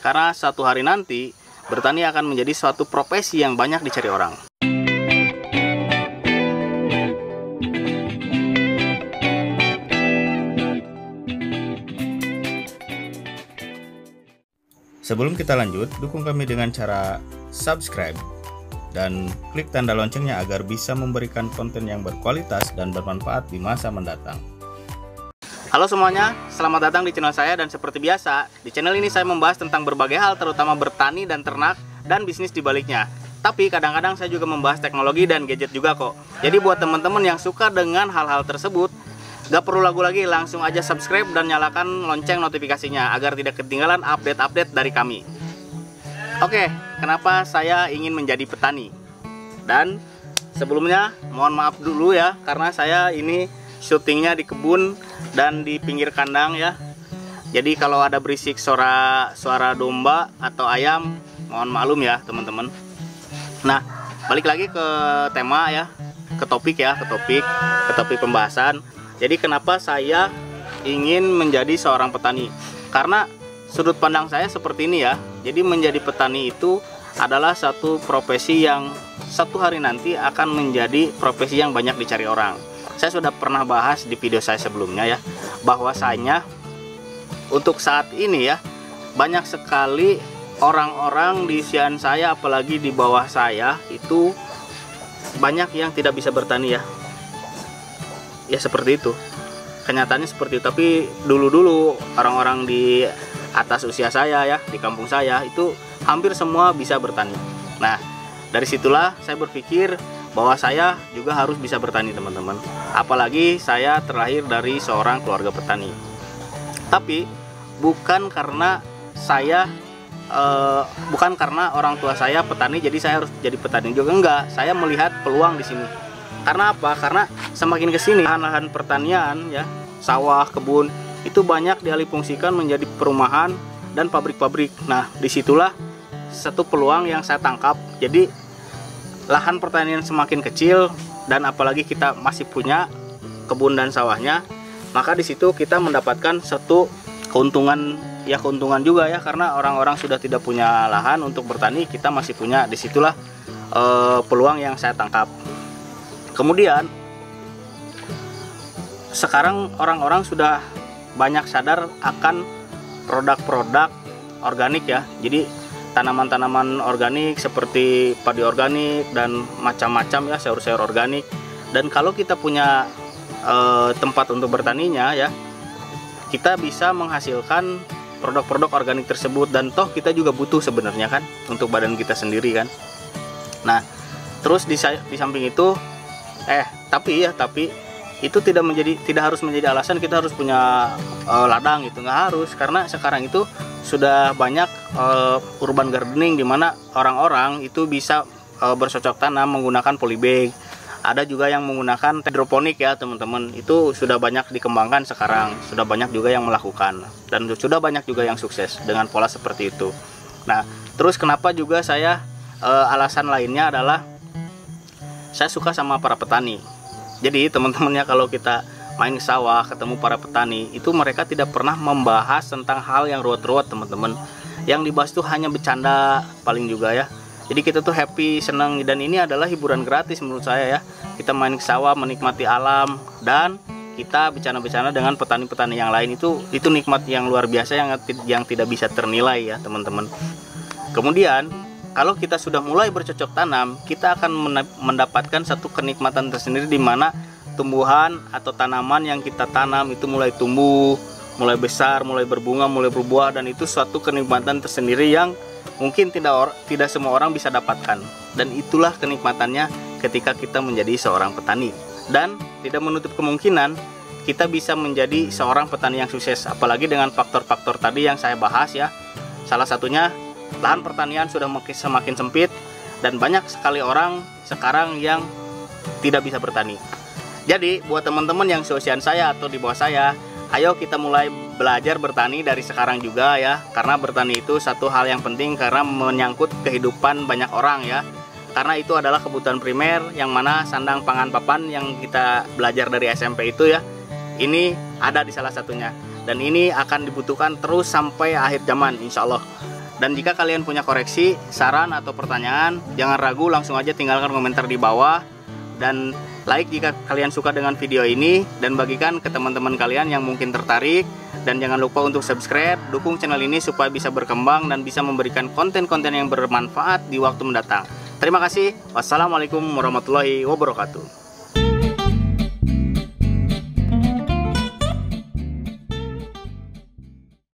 karena suatu hari nanti bertani akan menjadi suatu profesi yang banyak dicari orang. Sebelum kita lanjut, dukung kami dengan cara subscribe dan klik tanda loncengnya agar bisa memberikan konten yang berkualitas dan bermanfaat di masa mendatang. Halo semuanya, selamat datang di channel saya, dan seperti biasa, di channel ini saya membahas tentang berbagai hal, terutama bertani dan ternak dan bisnis di baliknya. Tapi kadang-kadang saya juga membahas teknologi dan gadget juga kok. Jadi buat teman-teman yang suka dengan hal-hal tersebut, gak perlu ragu lagi, langsung aja subscribe dan nyalakan lonceng notifikasinya agar tidak ketinggalan update-update dari kami. Oke, kenapa saya ingin menjadi petani? Dan sebelumnya mohon maaf dulu ya, karena saya ini syutingnya di kebun dan di pinggir kandang ya. Jadi kalau ada berisik suara domba atau ayam, mohon maklum ya teman-teman. Nah, balik lagi ke tema ya, ke topik pembahasan. Jadi kenapa saya ingin menjadi seorang petani? Karena sudut pandang saya seperti ini ya. Jadi menjadi petani itu adalah satu profesi yang satu hari nanti akan menjadi profesi yang banyak dicari orang. Saya sudah pernah bahas di video saya sebelumnya ya, bahwasanya untuk saat ini ya, banyak sekali orang-orang di usiaan saya, apalagi di bawah saya, itu banyak yang tidak bisa bertani ya. Ya seperti itu, kenyataannya seperti itu. Tapi dulu-dulu orang-orang di atas usia saya ya, di kampung saya itu hampir semua bisa bertani. Nah, dari situlah saya berpikir bahwa saya juga harus bisa bertani teman-teman. Apalagi saya terlahir dari seorang keluarga petani. Tapi bukan karena orang tua saya petani jadi saya harus jadi petani juga, enggak. Saya melihat peluang di sini. Karena apa? Karena semakin kesini lahan-lahan pertanian ya, sawah, kebun itu banyak dialihfungsikan menjadi perumahan dan pabrik-pabrik. Nah, disitulah satu peluang yang saya tangkap. Jadi lahan pertanian semakin kecil, dan apalagi kita masih punya kebun dan sawahnya, maka di situ kita mendapatkan satu keuntungan juga ya, karena orang-orang sudah tidak punya lahan untuk bertani, kita masih punya. Disitulah peluang yang saya tangkap. Kemudian sekarang orang-orang sudah banyak sadar akan produk-produk organik ya. Jadi tanaman-tanaman organik seperti padi organik dan macam-macam ya, sayur-sayur organik. Dan kalau kita punya tempat untuk bertaninya ya, kita bisa menghasilkan produk-produk organik tersebut. Dan toh kita juga butuh sebenarnya kan untuk badan kita sendiri kan. Nah, terus di samping itu tapi itu tidak harus menjadi alasan kita harus punya ladang gitu, nggak harus. Karena sekarang itu sudah banyak urban gardening di mana orang-orang itu bisa bercocok tanam menggunakan polybag. Ada juga yang menggunakan hidroponik ya teman-teman. Itu sudah banyak dikembangkan sekarang, sudah banyak juga yang melakukan, dan sudah banyak juga yang sukses dengan pola seperti itu. Nah, terus kenapa juga saya alasan lainnya adalah saya suka sama para petani. Jadi teman-temannya, kalau kita main ke sawah ketemu para petani, itu mereka tidak pernah membahas tentang hal yang ruwet-ruwet teman-teman. Yang dibahas tuh hanya bercanda paling juga ya. Jadi kita tuh happy, senang, dan ini adalah hiburan gratis menurut saya ya. Kita main ke sawah, menikmati alam, dan kita bercanda-bercanda dengan petani-petani yang lain. Itu nikmat yang luar biasa yang tidak bisa ternilai ya teman-teman. Kemudian kalau kita sudah mulai bercocok tanam, kita akan mendapatkan satu kenikmatan tersendiri di mana tumbuhan atau tanaman yang kita tanam itu mulai tumbuh, mulai besar, mulai berbunga, mulai berbuah, dan itu suatu kenikmatan tersendiri yang mungkin tidak semua orang bisa dapatkan. Dan itulah kenikmatannya ketika kita menjadi seorang petani. Dan tidak menutup kemungkinan kita bisa menjadi seorang petani yang sukses, apalagi dengan faktor-faktor tadi yang saya bahas ya. Salah satunya, lahan pertanian sudah semakin sempit dan banyak sekali orang sekarang yang tidak bisa bertani. Jadi buat teman-teman yang seusiaan saya atau di bawah saya, ayo kita mulai belajar bertani dari sekarang juga ya. Karena bertani itu satu hal yang penting karena menyangkut kehidupan banyak orang ya. Karena itu adalah kebutuhan primer, yang mana sandang pangan papan yang kita belajar dari SMP itu ya, ini ada di salah satunya. Dan ini akan dibutuhkan terus sampai akhir zaman insya Allah. Dan jika kalian punya koreksi, saran atau pertanyaan, jangan ragu, langsung aja tinggalkan komentar di bawah. Dan like jika kalian suka dengan video ini, dan bagikan ke teman-teman kalian yang mungkin tertarik. Dan jangan lupa untuk subscribe, dukung channel ini supaya bisa berkembang dan bisa memberikan konten-konten yang bermanfaat di waktu mendatang. Terima kasih. Wassalamualaikum warahmatullahi wabarakatuh.